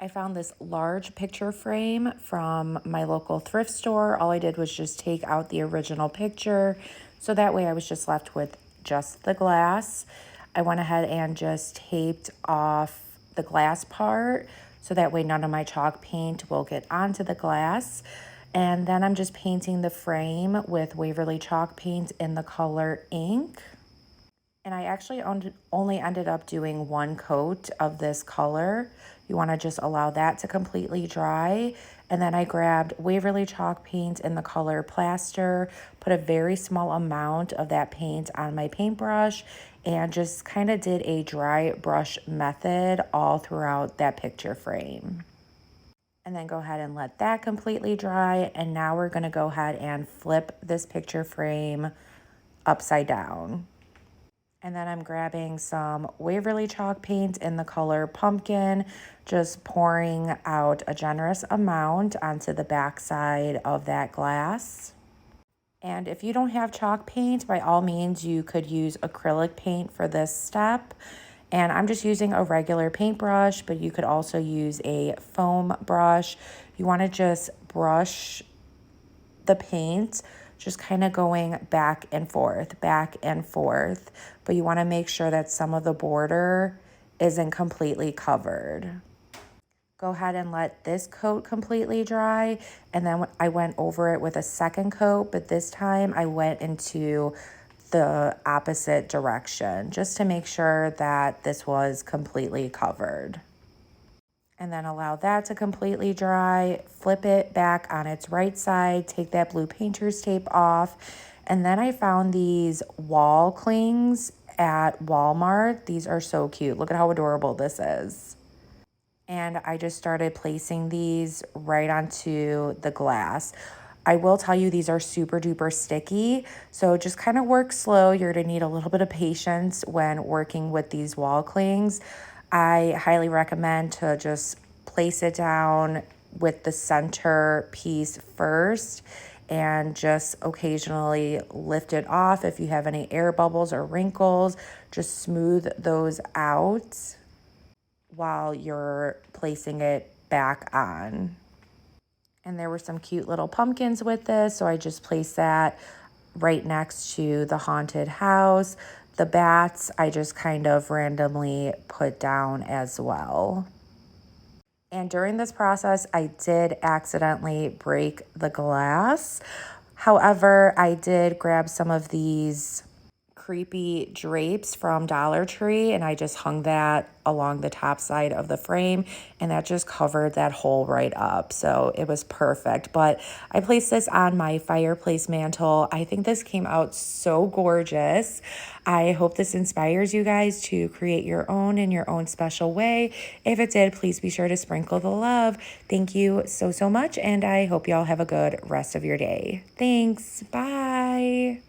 I found this large picture frame from my local thrift store. All I did was just take out the original picture, so that way I was just left with just the glass. I went ahead and just taped off the glass part, so that way none of my chalk paint will get onto the glass. And then I'm just painting the frame with Waverly chalk paint in the color ink. And I actually only ended up doing one coat of this color. You want to just allow that to completely dry. And then I grabbed Waverly chalk paint in the color plaster, put a very small amount of that paint on my paintbrush, and just kind of did a dry brush method all throughout that picture frame. And then go ahead and let that completely dry. And now we're going to go ahead and flip this picture frame upside down. And then I'm grabbing some Waverly chalk paint in the color pumpkin, just pouring out a generous amount onto the back side of that glass. And if you don't have chalk paint, by all means, you could use acrylic paint for this step. And I'm just using a regular paintbrush, but you could also use a foam brush. You want to just brush the paint, just kind of going back and forth, but you want to make sure that some of the border isn't completely covered. Go ahead and let this coat completely dry, and then I went over it with a second coat, but this time I went into the opposite direction just to make sure that this was completely covered. And then allow that to completely dry, flip it back on its right side, take that blue painter's tape off. And then I found these wall clings at Walmart. These are so cute. Look at how adorable this is. And I just started placing these right onto the glass. I will tell you, these are super duper sticky, so just kind of work slow. You're gonna need a little bit of patience when working with these wall clings. I highly recommend to just place it down with the center piece first and just occasionally lift it off. If you have any air bubbles or wrinkles, just smooth those out while you're placing it back on. And there were some cute little pumpkins with this, so I just placed that right next to the haunted house. The bats, I just kind of randomly put down as well. And during this process, I did accidentally break the glass. However, I did grab some of these creepy drapes from Dollar Tree, and I just hung that along the top side of the frame, and that just covered that hole right up, so it was perfect. But I placed this on my fireplace mantle. I think this came out so gorgeous. I hope this inspires you guys to create your own in your own special way. If it did, please be sure to sprinkle the love. Thank you so much, and I hope y'all have a good rest of your day. Thanks. Bye.